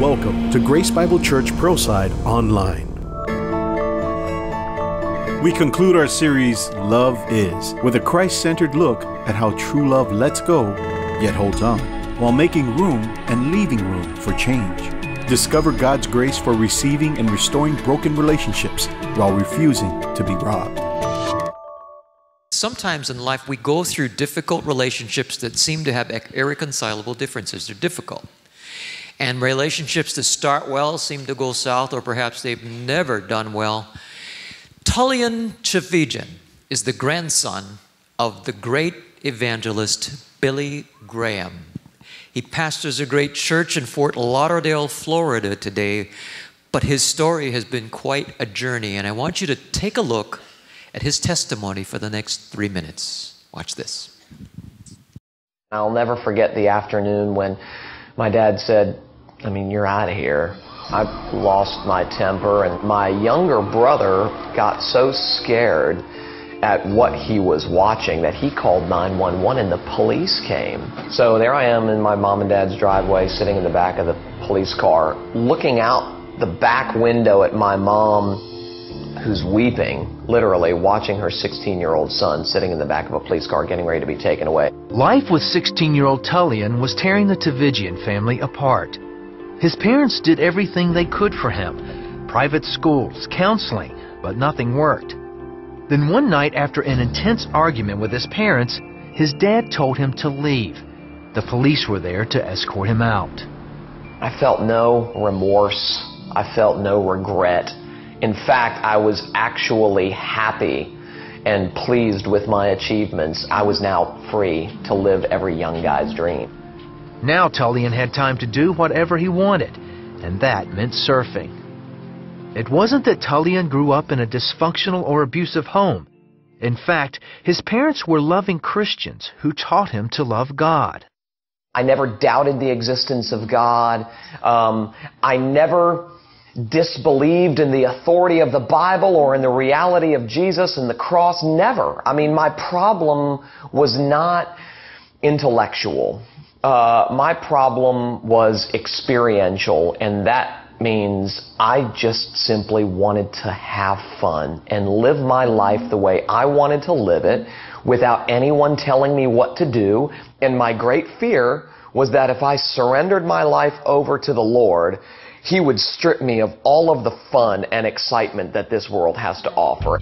Welcome to Grace Bible Church Pearlside Online. We conclude our series, Love Is, with a Christ-centered look at how true love lets go, yet holds on, while making room and leaving room for change. Discover God's grace for receiving and restoring broken relationships while refusing to be robbed. Sometimes in life we go through difficult relationships that seem to have irreconcilable differences. They're difficult. And relationships that start well seem to go south, or perhaps they've never done well. Tullian Tchividjian is the grandson of the great evangelist Billy Graham. He pastors a great church in Fort Lauderdale, Florida today, but his story has been quite a journey, and I want you to take a look at his testimony for the next 3 minutes. Watch this. I'll never forget the afternoon when my dad said, you're out of here. I lost my temper, and my younger brother got so scared at what he was watching that he called 911 and the police came. So there I am in my mom and dad's driveway, sitting in the back of the police car, looking out the back window at my mom, who's weeping, literally watching her 16-year-old son sitting in the back of a police car getting ready to be taken away. Life with 16-year-old Tullian was tearing the Tchividjian family apart. His parents did everything they could for him. Private schools, counseling, but nothing worked. Then one night, after an intense argument with his parents, his dad told him to leave. The police were there to escort him out. I felt no remorse. I felt no regret. In fact, I was actually happy and pleased with my achievements. I was now free to live every young guy's dream. Now Tullian had time to do whatever he wanted, and that meant surfing. It wasn't that Tullian grew up in a dysfunctional or abusive home. In fact, his parents were loving Christians who taught him to love God. I never doubted the existence of God. I never disbelieved in the authority of the Bible or in the reality of Jesus and the cross. Never. My problem was not intellectual. My problem was experiential, and that means I just simply wanted to have fun and live my life the way I wanted to live it without anyone telling me what to do. And my great fear was that if I surrendered my life over to the Lord, He would strip me of all of the fun and excitement that this world has to offer.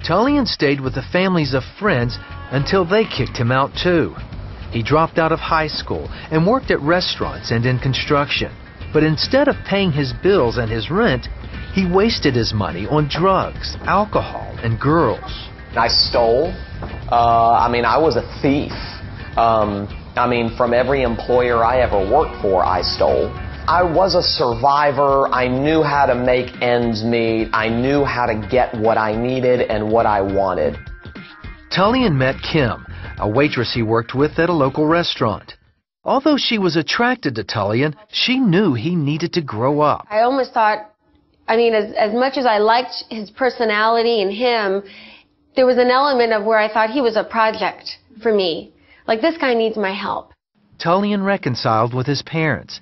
Tullian stayed with the families of friends until they kicked him out too. He dropped out of high school and worked at restaurants and in construction. But instead of paying his bills and his rent, he wasted his money on drugs, alcohol, and girls. I stole. I was a thief. From every employer I ever worked for, I stole. I was a survivor. I knew how to make ends meet. I knew how to get what I needed and what I wanted. Tullian met Kim, a waitress he worked with at a local restaurant. Although she was attracted to Tullian, she knew he needed to grow up. I almost thought, as much as I liked his personality and him, there was an element of where I thought he was a project for me. Like, this guy needs my help. Tullian reconciled with his parents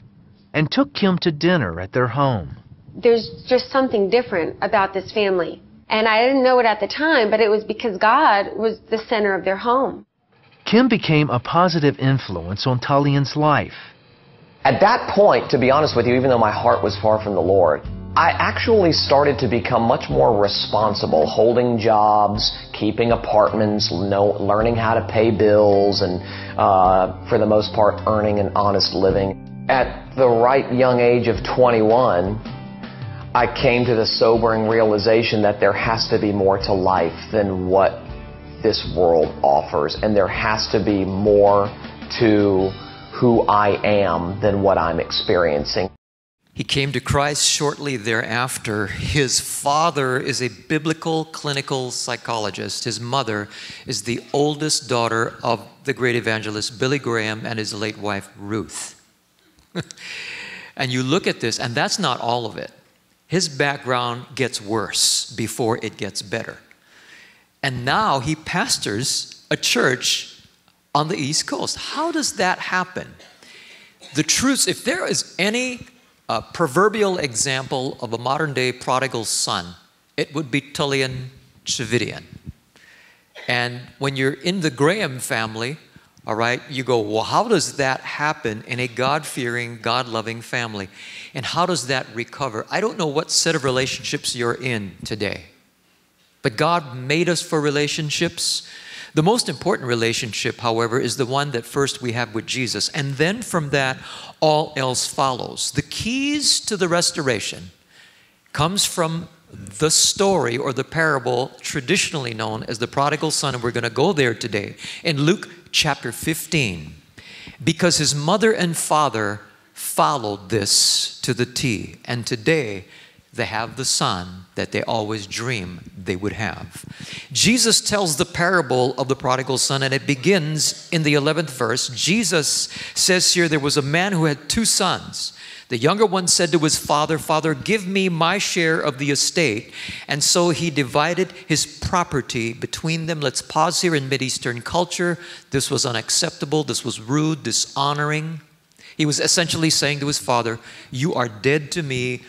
and took Kim to dinner at their home. There's just something different about this family. And I didn't know it at the time, but it was because God was the center of their home. Kim became a positive influence on Tullian's life. At that point, to be honest with you, even though my heart was far from the Lord, I actually started to become much more responsible, holding jobs, keeping apartments, learning how to pay bills, and for the most part, earning an honest living. At the right young age of 21, I came to the sobering realization that there has to be more to life than what this world offers, and there has to be more to who I am than what I'm experiencing. He came to Christ shortly thereafter. His father is a biblical clinical psychologist. His mother is the oldest daughter of the great evangelist Billy Graham and his late wife Ruth. And you look at this, and that's not all of it. His background gets worse before it gets better. And now he pastors a church on the East Coast. How does that happen? the truth, if there is any proverbial example of a modern day prodigal son, it would be Tullian Shavidian. And when you're in the Graham family, all right, you go, well, how does that happen in a God-fearing, God-loving family? And how does that recover? I don't know what set of relationships you're in today, but God made us for relationships. The most important relationship, however, is the one that first we have with Jesus. And then from that, all else follows. The keys to the restoration comes from the story or the parable traditionally known as the prodigal son. And we're going to go there today in Luke chapter 15, because his mother and father followed this to the T. And today, they have the son that they always dream they would have. Jesus tells the parable of the prodigal son, and it begins in the 11th verse. Jesus says here, there was a man who had 2 sons. The younger one said to his father, "Father, give me my share of the estate." And so he divided his property between them. Let's pause here. In Mideastern culture, this was unacceptable. This was rude, dishonoring. He was essentially saying to his father, "You are dead to me.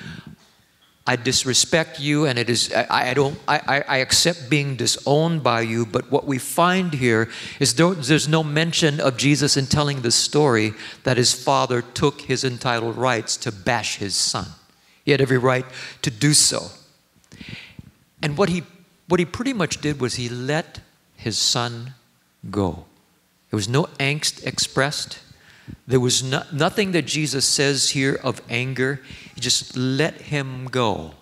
I disrespect you, and it is I accept being disowned by you." But what we find here is there's no mention of Jesus in telling the story that his father took his entitled rights to bash his son. He had every right to do so. And what he pretty much did was he let his son go. There was no angst expressed. There was nothing that Jesus says here of anger. He just let him go.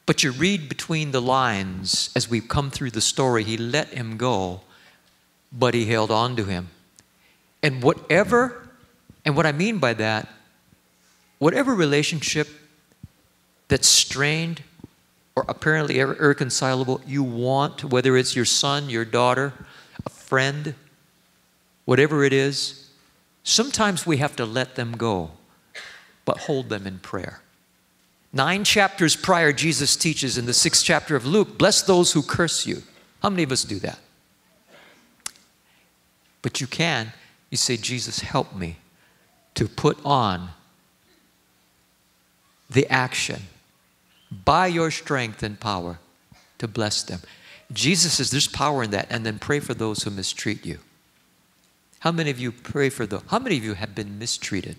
But you read between the lines as we come through the story, he let him go, but he held on to him. And what I mean by that, whatever relationship that's strained or apparently irreconcilable you want, whether it's your son, your daughter, a friend, whatever it is, sometimes we have to let them go, but hold them in prayer. 9 chapters prior, Jesus teaches in the 6th chapter of Luke, "Bless those who curse you." How many of us do that? But you say, "Jesus, help me to put on the action by your strength and power to bless them." Jesus says there's power in that, and then pray for those who mistreat you. How many of you pray for those? How many of you have been mistreated?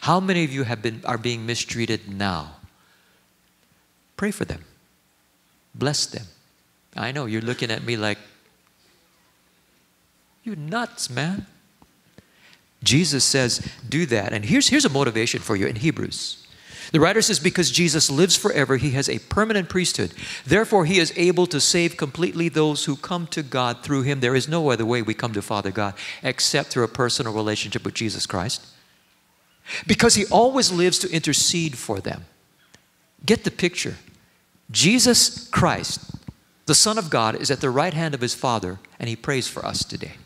How many of you are being mistreated now? Pray for them. Bless them. I know you're looking at me like, "You're nuts, man." Jesus says, do that. And here's a motivation for you in Hebrews. The writer says, because Jesus lives forever, he has a permanent priesthood. Therefore, he is able to save completely those who come to God through him. There is no other way we come to Father God except through a personal relationship with Jesus Christ. Because he always lives to intercede for them. Get the picture. Jesus Christ, the Son of God, is at the right hand of his Father, and he prays for us today.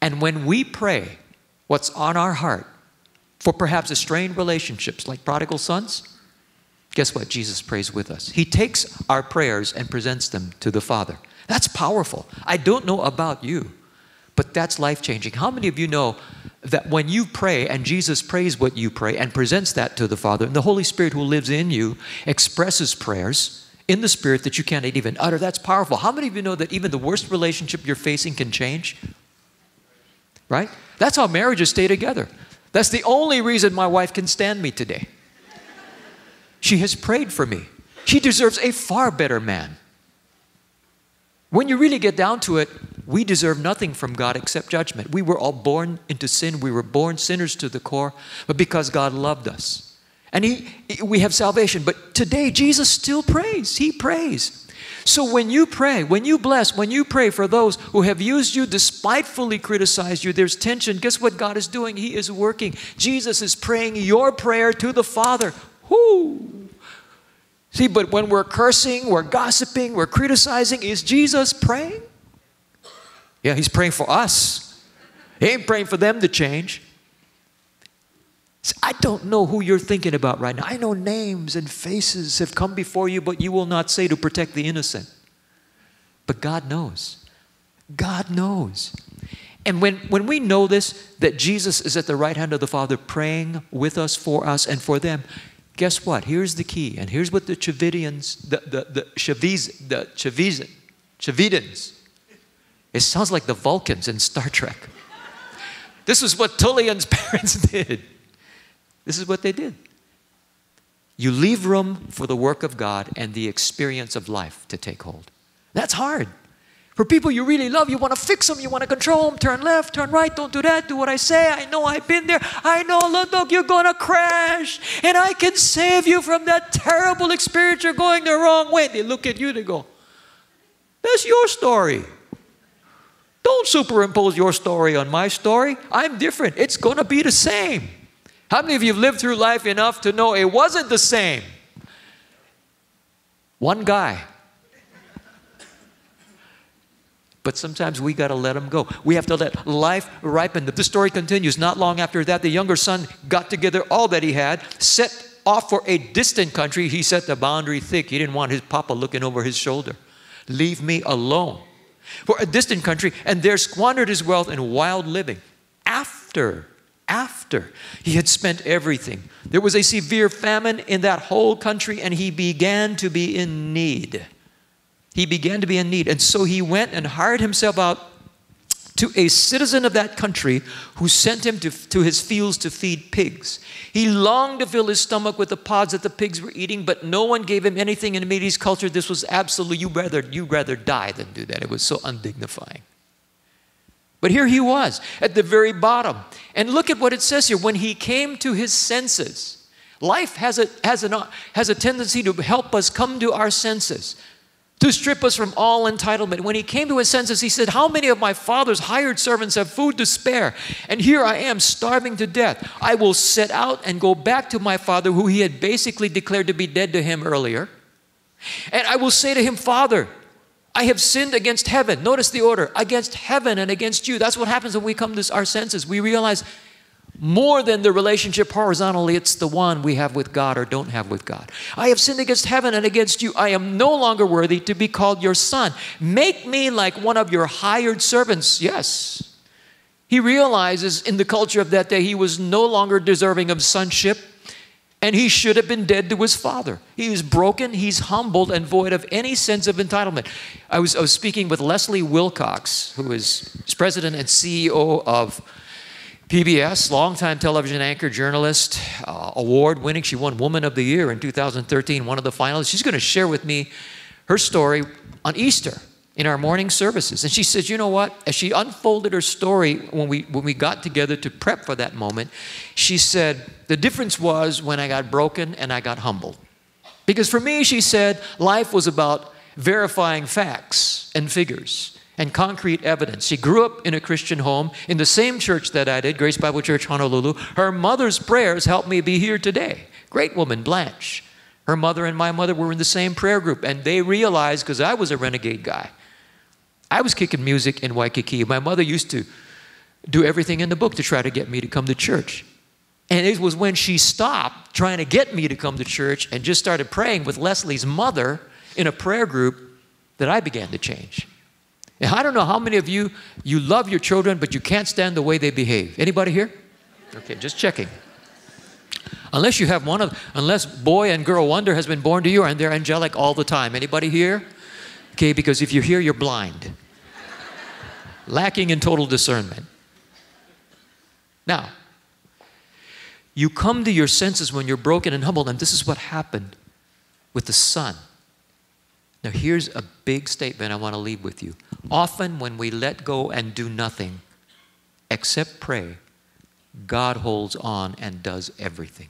And when we pray what's on our heart, for perhaps strained relationships like prodigal sons, guess what? Jesus prays with us. He takes our prayers and presents them to the Father. That's powerful. I don't know about you, but that's life-changing. How many of you know that when you pray and Jesus prays what you pray and presents that to the Father, and the Holy Spirit who lives in you expresses prayers in the Spirit that you can't even utter? That's powerful. How many of you know that even the worst relationship you're facing can change? Right? That's how marriages stay together. That's the only reason my wife can stand me today. She has prayed for me. She deserves a far better man. When you really get down to it, we deserve nothing from God except judgment. We were all born into sin. We were born sinners to the core, but because God loved us. And we have salvation. But today, Jesus still prays. He prays. So when you pray, when you bless, when you pray for those who have used you, despitefully criticized you, there's tension. Guess what God is doing? He is working. Jesus is praying your prayer to the Father. Whoo! See, but when we're cursing, we're gossiping, we're criticizing, is Jesus praying? Yeah, he's praying for us. He ain't praying for them to change. I don't know who you're thinking about right now. I know names and faces have come before you, but you will not say to protect the innocent. But God knows. God knows. And when we know this, that Jesus is at the right hand of the Father praying with us, for us, and for them, guess what? Here's the key. And here's what the Chavidians, Chavidans, it sounds like the Vulcans in Star Trek. This is what Tullian's parents did. This is what they did. You leave room for the work of God and the experience of life to take hold. That's hard. For people you really love, you want to fix them, you want to control them, turn left, turn right, don't do that, do what I say. I know I've been there. I know, look, you're going to crash. And I can save you from that terrible experience. You're going the wrong way. They look at you, they go, that's your story. Don't superimpose your story on my story. I'm different. It's going to be the same. How many of you have lived through life enough to know it wasn't the same? One guy. But sometimes we got to let him go. We have to let life ripen. The story continues. Not long after that, the younger son got together all that he had, set off for a distant country. He set the boundary thick. He didn't want his papa looking over his shoulder. Leave me alone. For a distant country, and there squandered his wealth in wild living. After he had spent everything, there was a severe famine in that whole country, and he began to be in need. He began to be in need. And so he went and hired himself out to a citizen of that country who sent him to his fields to feed pigs. He longed to fill his stomach with the pods that the pigs were eating, but no one gave him anything. In Medes culture, this was absolutely, you'd rather die than do that. It was so undignifying. But here he was at the very bottom. And look at what it says here. When he came to his senses, life has a tendency to help us come to our senses, to strip us from all entitlement. When he came to his senses, he said, how many of my father's hired servants have food to spare? And here I am starving to death. I will set out and go back to my father, who he had basically declared to be dead to him earlier. And I will say to him, Father, I have sinned against heaven. Notice the order, against heaven and against you. That's what happens when we come to our senses. We realize more than the relationship horizontally, it's the one we have with God or don't have with God. I have sinned against heaven and against you. I am no longer worthy to be called your son. Make me like one of your hired servants. Yes. He realizes in the culture of that day, he was no longer deserving of sonship, and he should have been dead to his father. He is broken, he's humbled, and void of any sense of entitlement. I was speaking with Leslie Wilcox, who is president and CEO of PBS, longtime television anchor, journalist, award-winning. She won Woman of the Year in 2013, one of the finalists. She's going to share with me her story on Easter in our morning services. And she says, you know what? As she unfolded her story when we got together to prep for that moment, she said, the difference was when I got broken and I got humbled. Because for me, she said, life was about verifying facts and figures and concrete evidence. She grew up in a Christian home in the same church that I did, Grace Bible Church, Honolulu. Her mother's prayers helped me be here today. Great woman, Blanche. Her mother and my mother were in the same prayer group, and they realized, because I was a renegade guy, I was kicking music in Waikiki. My mother used to do everything in the book to try to get me to come to church. And it was when she stopped trying to get me to come to church and just started praying with Leslie's mother in a prayer group that I began to change. And I don't know how many of you love your children, but you can't stand the way they behave. Anybody here? Okay, just checking. Unless you have unless boy and girl wonder has been born to you and they're angelic all the time. Anybody here? Okay, because if you're here, you're blind. Lacking in total discernment. Now, you come to your senses when you're broken and humbled, and this is what happened with the son. Now, here's a big statement I want to leave with you. Often when we let go and do nothing except pray, God holds on and does everything.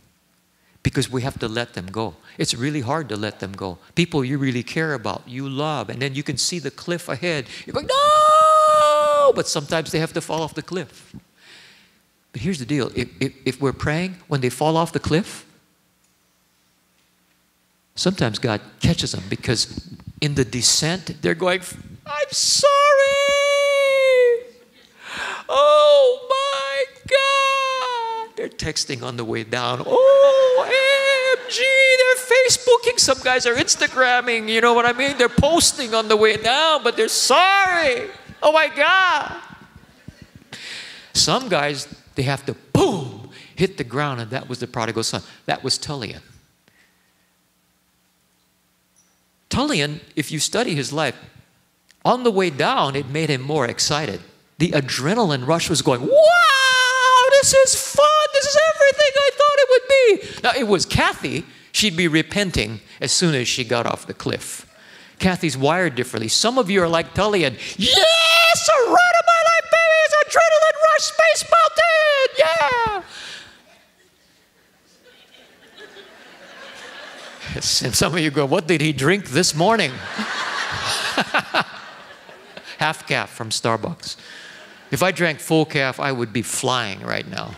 Because we have to let them go. It's really hard to let them go. People you really care about, you love, and then you can see the cliff ahead. You're going, no! But sometimes they have to fall off the cliff. But here's the deal. If we're praying, when they fall off the cliff, sometimes God catches them because in the descent, they're going, I'm sorry. Oh my God. They're texting on the way down. OMG, they're Facebooking. Some guys are Instagramming, you know what I mean? They're posting on the way down, but they're sorry. Oh my God. Some guys, they have to boom, hit the ground, and that was the prodigal son. That was Tullian. Tullian, if you study his life, on the way down, it made him more excited. The adrenaline rush was going, wow, this is fun. This is everything I thought it would be. Now, it was Kathy. She'd be repenting as soon as she got off the cliff. Kathy's wired differently. Some of you are like Tullian. Yes, a run of my life, baby. It's adrenaline rush, Space Mountain. Yeah. And some of you go, what did he drink this morning? Half calf from Starbucks. If I drank full calf, I would be flying right now.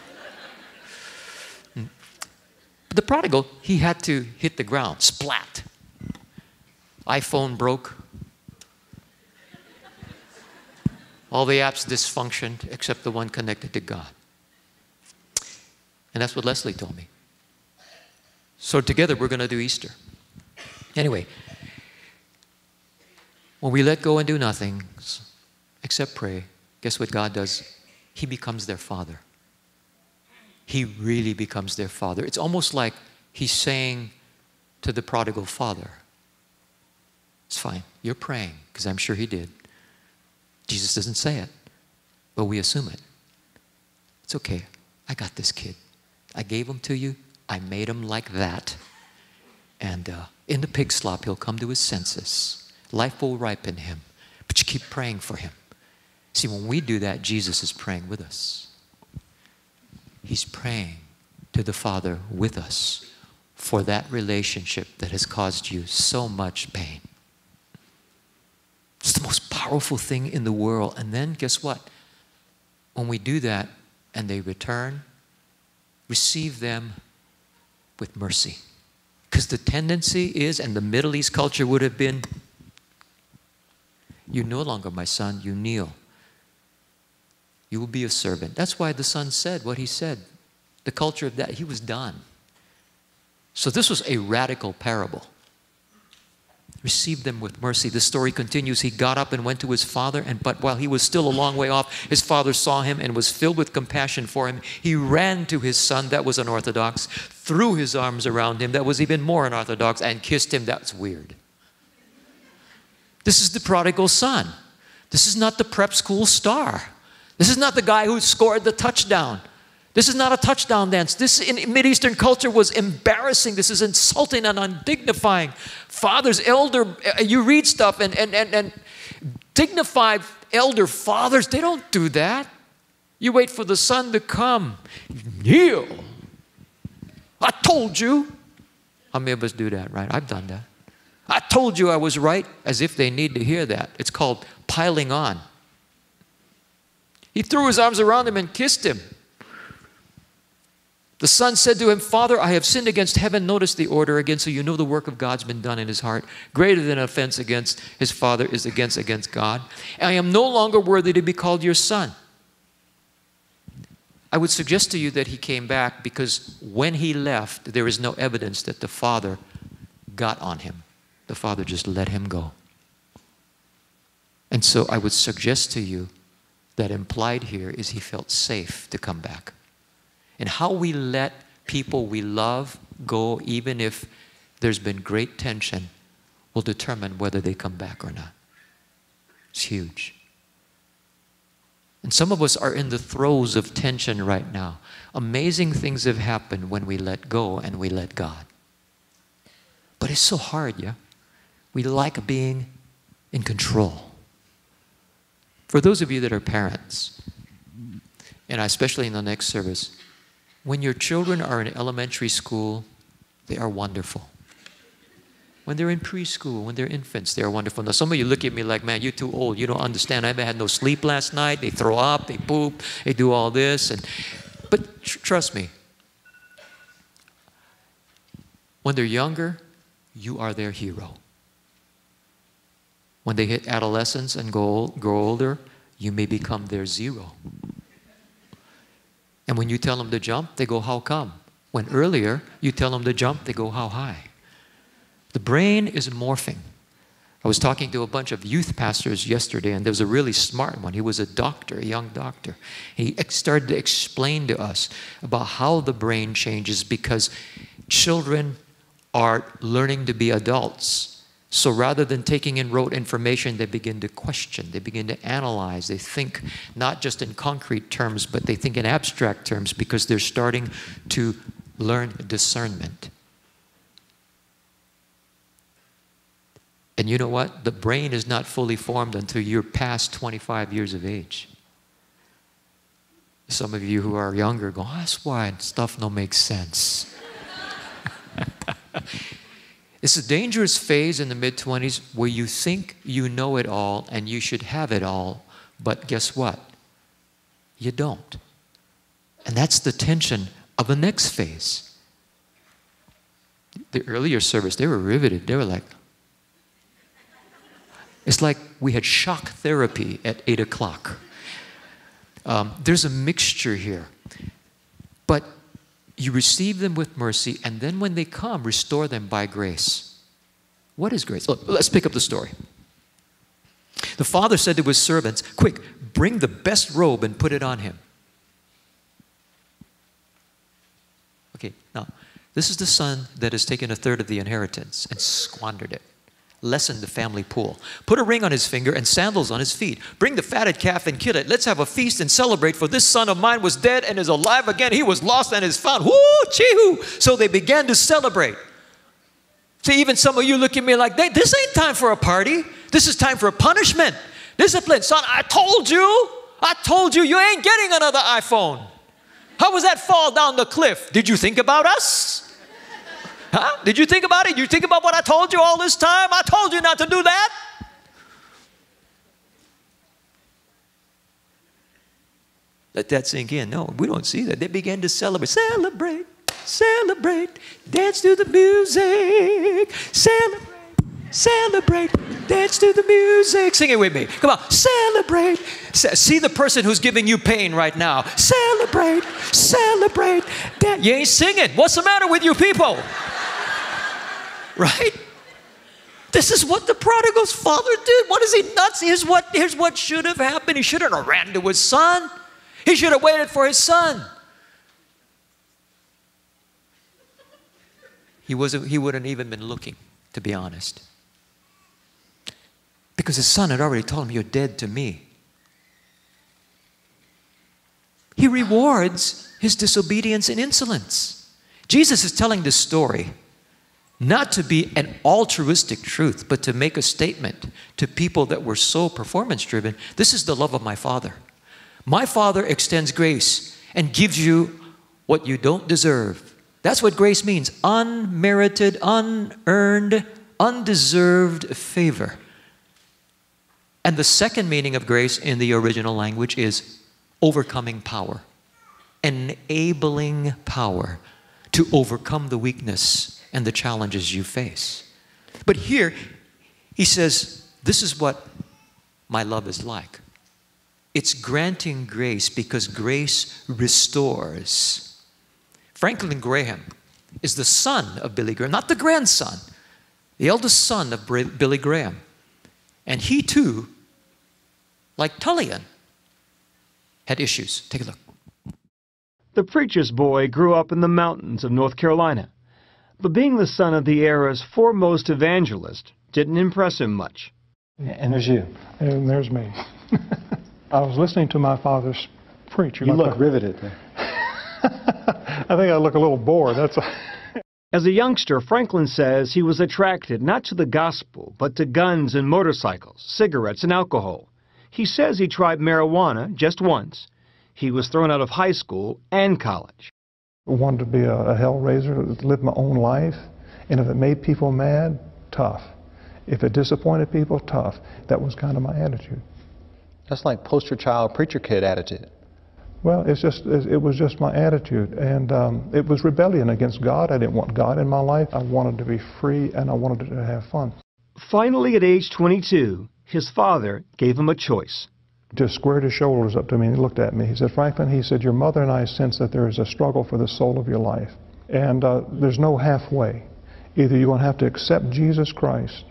The prodigal, he had to hit the ground, splat. iPhone broke. All the apps dysfunctioned except the one connected to God. And that's what Leslie told me. So together we're going to do Easter. Anyway, when we let go and do nothing except pray, guess what God does? He becomes their father. He really becomes their father. It's almost like he's saying to the prodigal father, it's fine, you're praying, because I'm sure he did. Jesus doesn't say it, but we assume it. It's okay, I got this kid. I gave him to you, I made him like that. And in the pig slop, he'll come to his senses. Life will ripen him, but you keep praying for him. See, when we do that, Jesus is praying with us. He's praying to the Father with us for that relationship that has caused you so much pain. It's the most powerful thing in the world. And then guess what? When we do that and they return, receive them with mercy. Because the tendency is, and the Middle East culture would have been, you're no longer my son, you kneel. You will be a servant. That's why the son said what he said. The culture of that, he was done. So this was a radical parable. Receive them with mercy. The story continues. He got up and went to his father, but while he was still a long way off, his father saw him and was filled with compassion for him. He ran to his son, that was unorthodox, threw his arms around him, that was even more unorthodox, and kissed him. That's weird. This is the prodigal son. This is not the prep school star. This is not the guy who scored the touchdown. This is not a touchdown dance. This in Mideastern culture was embarrassing. This is insulting and undignifying. Fathers, elder, you read stuff and dignified elder fathers, they don't do that. You wait for the son to come. Kneel. I told you. How many of us do that, right? I've done that. I told you I was right, as if they need to hear that. It's called piling on. He threw his arms around him and kissed him. The son said to him, Father, I have sinned against heaven. Notice the order again, so you know the work of God's been done in his heart. Greater than an offense against his father is against God. I am no longer worthy to be called your son. I would suggest to you that he came back because when he left, there is no evidence that the father got on him. The father just let him go. And so I would suggest to you that implied here is he felt safe to come back. And how we let people we love go, even if there's been great tension, will determine whether they come back or not. It's huge. And some of us are in the throes of tension right now. Amazing things have happened when we let go and we let God. But it's so hard, yeah? We like being in control. For those of you that are parents, and especially in the next service, when your children are in elementary school, they are wonderful. When they're in preschool, when they're infants, they are wonderful. Now, some of you look at me like, man, you're too old. You don't understand. I had no sleep last night. They throw up, they poop, they do all this. But trust me, when they're younger, you are their hero. When they hit adolescence and grow older, you may become their zero. And when you tell them to jump, they go, how come? When earlier, you tell them to jump, they go, how high? The brain is morphing. I was talking to a bunch of youth pastors yesterday, and there was a really smart one. He was a doctor, a young doctor. He started to explain to us about how the brain changes because children are learning to be adults. So rather than taking in rote information, they begin to question, they begin to analyze, they think not just in concrete terms, but they think in abstract terms because they're starting to learn discernment. And you know what? The brain is not fully formed until you're past 25 years of age. Some of you who are younger go, oh, that's why stuff don't make sense. It's a dangerous phase in the mid-20s where you think you know it all and you should have it all, but guess what? You don't. And that's the tension of the next phase. The earlier service, they were riveted. They were like, it's like we had shock therapy at 8 o'clock. There's a mixture here. But you receive them with mercy, and then when they come, restore them by grace. What is grace? Look, let's pick up the story. The father said to his servants, quick, bring the best robe and put it on him. Okay, now, this is the son that has taken a third of the inheritance and squandered it. Lessen the family pool. Put a ring on his finger and sandals on his feet. Bring the fatted calf and kill it. Let's have a feast and celebrate, for this son of mine was dead and is alive again. He was lost and is found. Woo, chee-hoo. So they began to celebrate. See, even some of you look at me like, this ain't time for a party. This is time for a punishment. Discipline. Son, I told you you ain't getting another iPhone. How was that fall down the cliff? Did you think about us? Huh? Did you think about it? You think about what I told you all this time? I told you not to do that. Let that sink in. No, we don't see that. They began to celebrate. Celebrate, celebrate, dance to the music. Celebrate, celebrate, dance to the music. Sing it with me. Come on, celebrate. See the person who's giving you pain right now. Celebrate, celebrate. You ain't singing. What's the matter with you people? Right? This is what the prodigal's father did. What is he nuts? Here's what should have happened. He shouldn't have ran to his son. He should have waited for his son. He wouldn't even been looking, to be honest. Because his son had already told him, you're dead to me. He rewards his disobedience and insolence. Jesus is telling this story not to be an altruistic truth, but to make a statement to people that were so performance-driven. This is the love of my Father. My Father extends grace and gives you what you don't deserve. That's what grace means. Unmerited, unearned, undeserved favor. And the second meaning of grace in the original language is overcoming power. Enabling power to overcome the weakness and the challenges you face. But here, he says, this is what my love is like. It's granting grace because grace restores. Franklin Graham is the son of Billy Graham, not the grandson, the eldest son of Billy Graham. And he too, like Tullian, had issues. Take a look. The preacher's boy grew up in the mountains of North Carolina, but being the son of the era's foremost evangelist didn't impress him much. And there's you. And there's me. I was listening to my father's preach. You look riveted there. I think I look a little bored. That's As a youngster, Franklin says he was attracted not to the gospel, but to guns and motorcycles, cigarettes and alcohol. He says he tried marijuana just once. He was thrown out of high school and college. I wanted to be a hellraiser, live my own life. And if it made people mad, tough. If it disappointed people, tough. That was kind of my attitude. That's like poster child preacher kid attitude. Well, it was just my attitude, and it was rebellion against God. I didn't want God in my life. I wanted to be free, and I wanted to have fun. Finally, at age 22, his father gave him a choice. Just squared his shoulders up to me and he looked at me. He said, Franklin, he said, your mother and I sense that there is a struggle for the soul of your life, and there's no halfway. Either you're going to have to accept Jesus Christ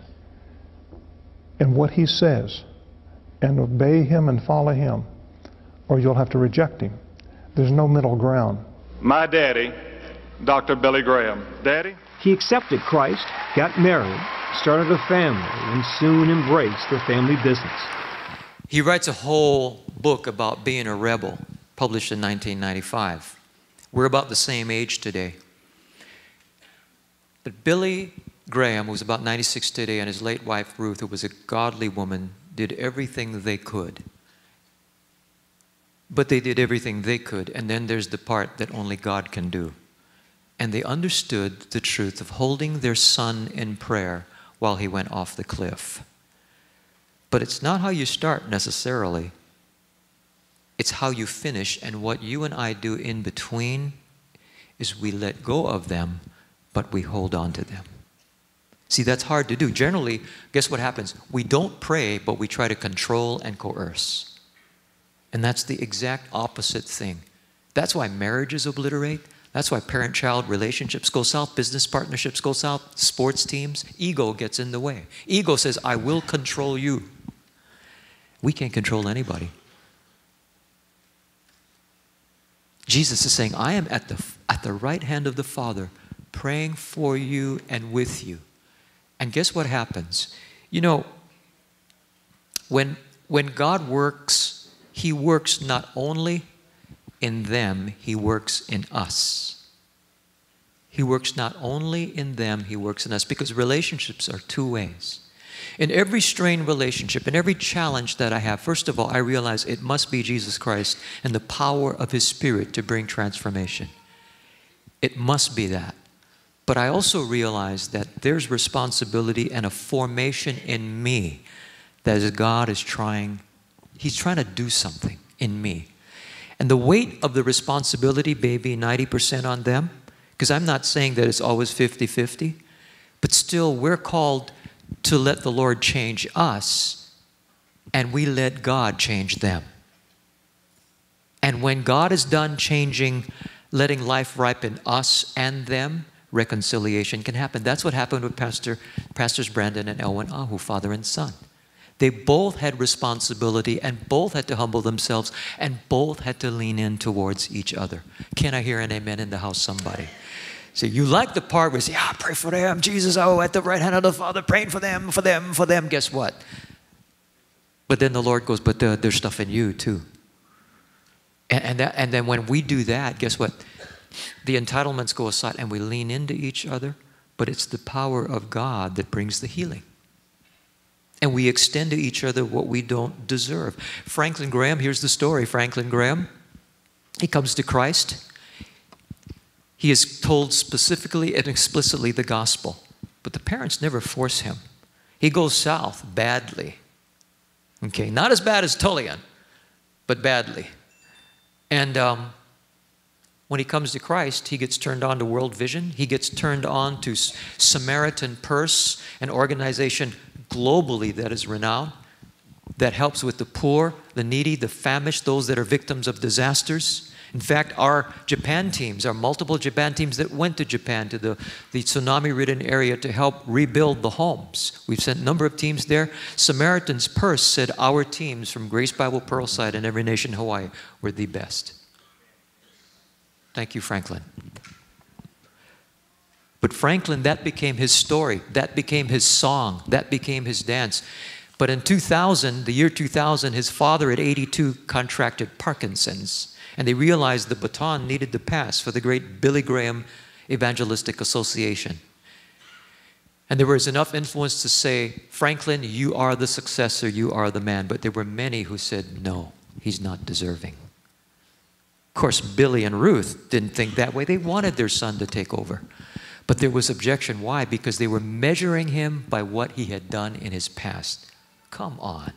in what he says and obey him and follow him, or you'll have to reject him. There's no middle ground. My daddy, Dr. Billy Graham. Daddy? He accepted Christ, got married, started a family, and soon embraced the family business. He writes a whole book about being a rebel, published in 1995. We're about the same age today. But Billy Graham, who was about 96 today, and his late wife Ruth, who was a godly woman, did everything they could. But they did everything they could, and then there's the part that only God can do. And they understood the truth of holding their son in prayer while he went off the cliff. But it's not how you start necessarily. It's how you finish, and what you and I do in between is we let go of them, but we hold on to them. See, that's hard to do. Generally, guess what happens? We don't pray, but we try to control and coerce. And that's the exact opposite thing. That's why marriages obliterate. That's why parent-child relationships go south, business partnerships go south, sports teams. Ego gets in the way. Ego says, I will control you. We can't control anybody. Jesus is saying, I am at the right hand of the Father, praying for you and with you. And guess what happens? You know, when God works, he works not only in them, he works in us. He works not only in them, he works in us, because relationships are two ways. In every strained relationship, in every challenge that I have, first of all, I realize it must be Jesus Christ and the power of his Spirit to bring transformation. It must be that. But I also realize that there's responsibility and a formation in me that as God is trying, he's trying to do something in me. And the weight of the responsibility may be 90% on them, because I'm not saying that it's always 50-50, but still we're called to let the Lord change us, and we let God change them. And when God is done changing, letting life ripen us and them, reconciliation can happen. That's what happened with Pastors Brandon and Elwin Ahu, father and son. They both had responsibility and both had to humble themselves and both had to lean in towards each other. Can I hear an amen in the house, somebody? So you like the part where you say, pray for them, Jesus, at the right hand of the Father, praying for them, for them, for them. Guess what? But then the Lord goes, but there's stuff in you too. And then when we do that, guess what? The entitlements go aside and we lean into each other, but it's the power of God that brings the healing. And we extend to each other what we don't deserve. Franklin Graham, here's the story. Franklin Graham, he comes to Christ. He is told specifically and explicitly the gospel, but the parents never force him. He goes south badly. Okay, not as bad as Tullian, but badly. And when he comes to Christ, he gets turned on to World Vision. He gets turned on to Samaritan Purse, an organization globally that is renowned, that helps with the poor, the needy, the famished, those that are victims of disasters. In fact, our Japan teams, our multiple Japan teams that went to Japan, to the tsunami-ridden area to help rebuild the homes. We've sent a number of teams there. Samaritan's Purse said our teams from Grace Bible Pearlside and Every Nation Hawaii were the best. Thank you, Franklin. But Franklin, that became his story. That became his song. That became his dance. But in 2000, the year 2000, his father at 82 contracted Parkinson's. And they realized the baton needed to pass for the great Billy Graham Evangelistic Association. And there was enough influence to say, Franklin, you are the successor, you are the man. But there were many who said, no, he's not deserving. Of course, Billy and Ruth didn't think that way. They wanted their son to take over. But there was objection. Why? Because they were measuring him by what he had done in his past. Come on.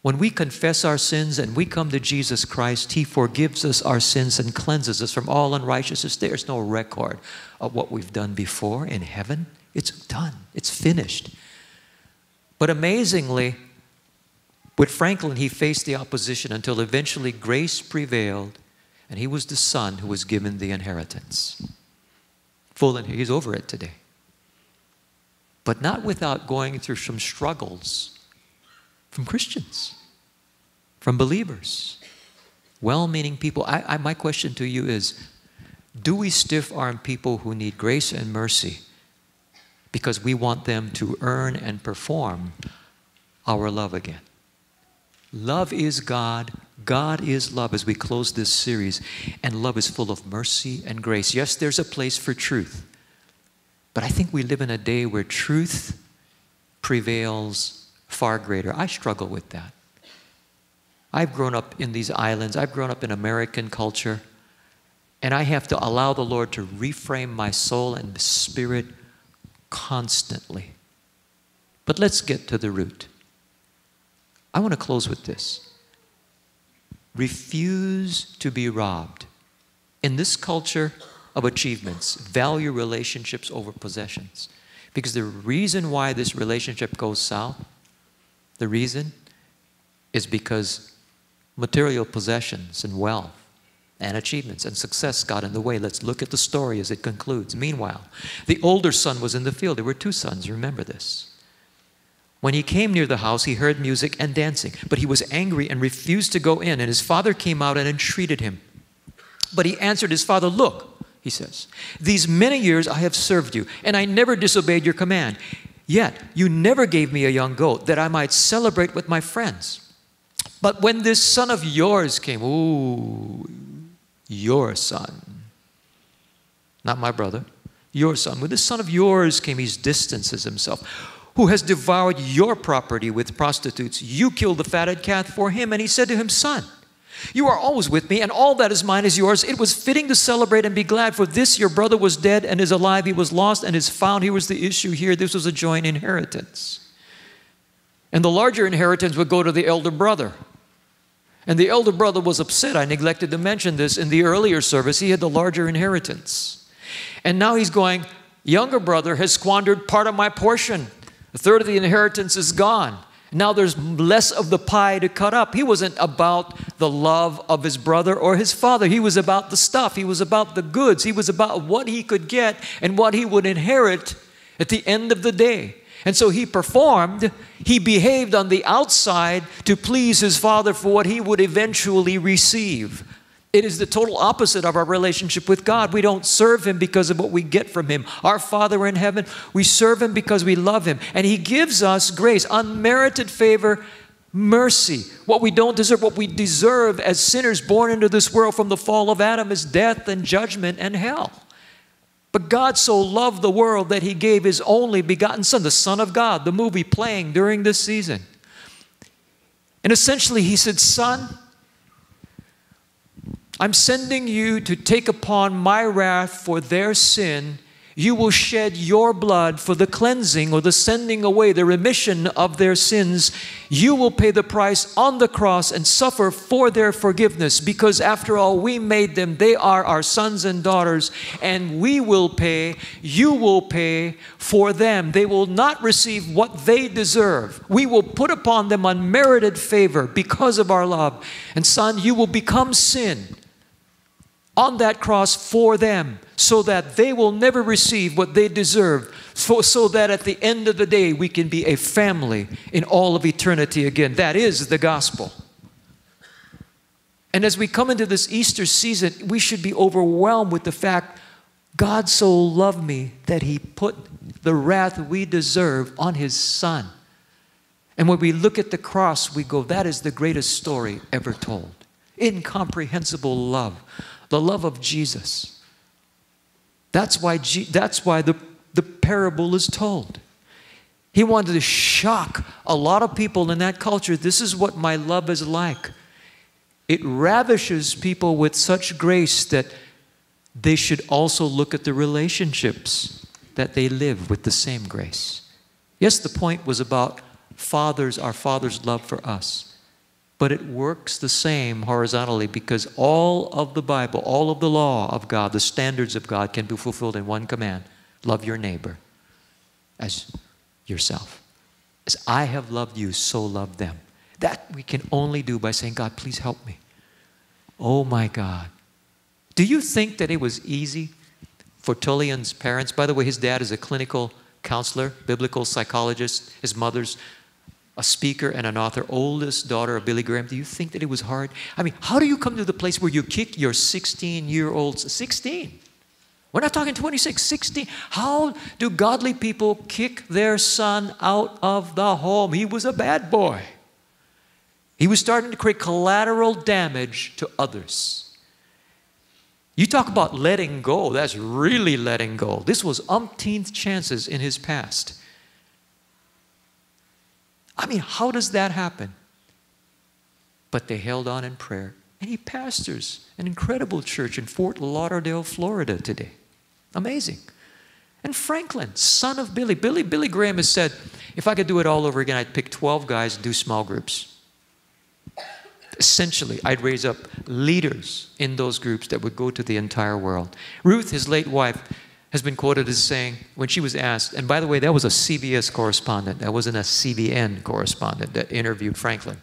When we confess our sins and we come to Jesus Christ, he forgives us our sins and cleanses us from all unrighteousness. There's no record of what we've done before in heaven. It's done. It's finished. But amazingly, with Franklin, he faced the opposition until eventually grace prevailed and he was the son who was given the inheritance. He's over it today. but not without going through some struggles from Christians, from believers, well-meaning people. My question to you is, do we stiff-arm people who need grace and mercy because we want them to earn and perform our love again? Love is God. God is love as we close this series. And love is full of mercy and grace. Yes, there's a place for truth. But I think we live in a day where truth prevails far greater. I struggle with that. I've grown up in these islands. I've grown up in American culture. And I have to allow the Lord to reframe my soul and spirit constantly. But let's get to the root. I want to close with this. Refuse to be robbed. In this culture of achievements, value relationships over possessions. Because the reason why this relationship goes south, the reason is because material possessions and wealth and achievements and success got in the way. Let's look at the story as it concludes. Meanwhile, the older son was in the field. There were two sons, remember this. When he came near the house, he heard music and dancing, but he was angry and refused to go in, and his father came out and entreated him. But he answered his father, "Look," he says, "these many years I have served you, and I never disobeyed your command. Yet you never gave me a young goat that I might celebrate with my friends. But when this son of yours came," ooh, your son, not my brother, your son. "When this son of yours came," he distances himself, "who has devoured your property with prostitutes, you killed the fatted calf for him." And he said to him, "Son, you are always with me, and all that is mine is yours. It was fitting to celebrate and be glad, for this your brother was dead and is alive. He was lost and is found." Here was the issue here. This was a joint inheritance. And the larger inheritance would go to the elder brother. And the elder brother was upset. I neglected to mention this in the earlier service. He had the larger inheritance. And now he's going, "Younger brother has squandered part of my portion. A third of the inheritance is gone. Now there's less of the pie to cut up." He wasn't about the love of his brother or his father. He was about the stuff. He was about the goods. He was about what he could get and what he would inherit at the end of the day. And so he performed. He behaved on the outside to please his father for what he would eventually receive. It is the total opposite of our relationship with God. We don't serve Him because of what we get from Him. Our Father in heaven, we serve Him because we love Him. And He gives us grace, unmerited favor, mercy. What we don't deserve, what we deserve as sinners born into this world from the fall of Adam is death and judgment and hell. But God so loved the world that He gave His only begotten Son, the Son of God, the movie playing during this season. And essentially He said, "Son, I'm sending you to take upon my wrath for their sin. You will shed your blood for the cleansing or the sending away, the remission of their sins. You will pay the price on the cross and suffer for their forgiveness, because after all, we made them. They are our sons and daughters, and we will pay, you will pay for them. They will not receive what they deserve. We will put upon them unmerited favor because of our love. And son, you will become sin on that cross for them, so that they will never receive what they deserve, so that at the end of the day we can be a family in all of eternity again." That is the gospel. And as we come into this Easter season, we should be overwhelmed with the fact, God so loved me that He put the wrath we deserve on His Son. And when we look at the cross, we go, that is the greatest story ever told. Incomprehensible love. The love of Jesus. That's why the parable is told. He wanted to shock a lot of people in that culture. This is what my love is like. It ravishes people with such grace that they should also look at the relationships that they live with the same grace. Yes, the point was about our Father's love for us. But it works the same horizontally, because all of the Bible, all of the law of God, the standards of God can be fulfilled in one command. Love your neighbor as yourself. As I have loved you, so love them. That we can only do by saying, God, please help me. Oh my God. Do you think that it was easy for Tullian's parents? By the way, his dad is a clinical counselor, biblical psychologist. His mother's a speaker and an author, oldest daughter of Billy Graham. Do you think that it was hard? I mean, how do you come to the place where you kick your 16-year-olds? 16. We're not talking 26, 16. How do godly people kick their son out of the home? He was a bad boy. He was starting to create collateral damage to others. You talk about letting go. That's really letting go. This was umpteenth chances in his past. I mean, how does that happen? But they held on in prayer. And he pastors an incredible church in Fort Lauderdale, Florida today. Amazing. And Franklin, son of Billy. Billy Graham has said, if I could do it all over again, I'd pick 12 guys and do small groups. Essentially, I'd raise up leaders in those groups that would go to the entire world. Ruth, his late wife, has been quoted as saying, when she was asked, and by the way, that was a CBS correspondent, that wasn't a CBN correspondent that interviewed Franklin.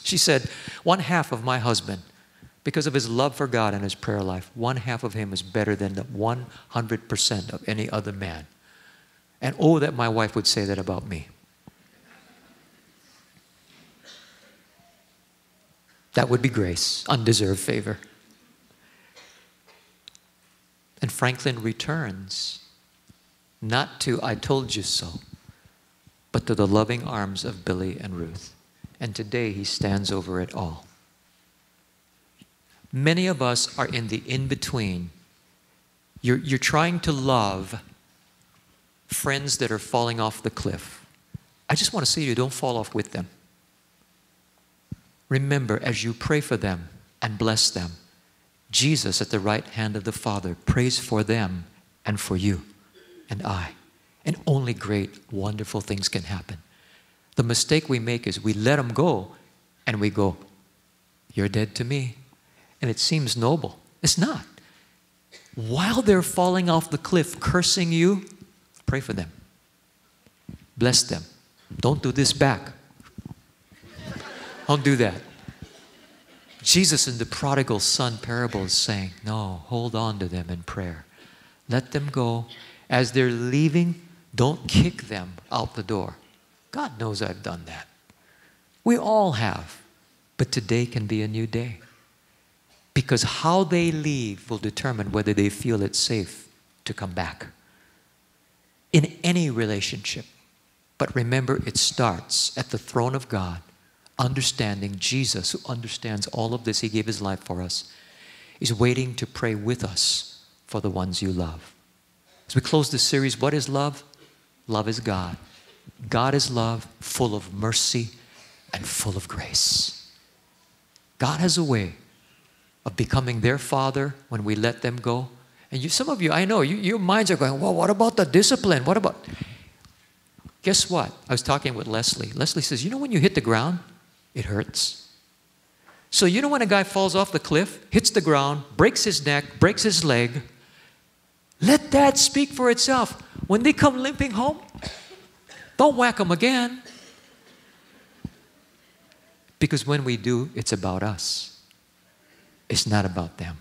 She said, 1/2 of my husband, because of his love for God and his prayer life, 1/2 of him is better than the 100% of any other man. And oh, that my wife would say that about me. That would be grace, undeserved favor. And Franklin returns, not to I told you so, but to the loving arms of Billy and Ruth. And today he stands over it all. Many of us are in the in-between. You're trying to love friends that are falling off the cliff. I just want to say to you, don't fall off with them. Remember, as you pray for them and bless them, Jesus at the right hand of the Father prays for them and for you and I. And only great, wonderful things can happen. The mistake we make is we let them go and we go, you're dead to me. And it seems noble. It's not. While they're falling off the cliff, cursing you, pray for them. Bless them. Don't do this back. Don't do that. Jesus in the Prodigal Son parable is saying, no, hold on to them in prayer. Let them go. As they're leaving, don't kick them out the door. God knows I've done that. We all have. But today can be a new day. Because how they leave will determine whether they feel it's safe to come back. In any relationship. But remember, it starts at the throne of God. Understanding Jesus, who understands all of this, He gave His life for us, is waiting to pray with us for the ones you love. As we close this series, what is love? Love is God. God is love, full of mercy and full of grace. God has a way of becoming their Father when we let them go. And some of you, I know, your minds are going, well, what about the discipline? What about... Guess what? I was talking with Leslie. Leslie says, you know when you hit the ground, it hurts. So you know when a guy falls off the cliff, hits the ground, breaks his neck, breaks his leg, let that speak for itself. When they come limping home, don't whack them again. Because when we do, it's about us. It's not about them.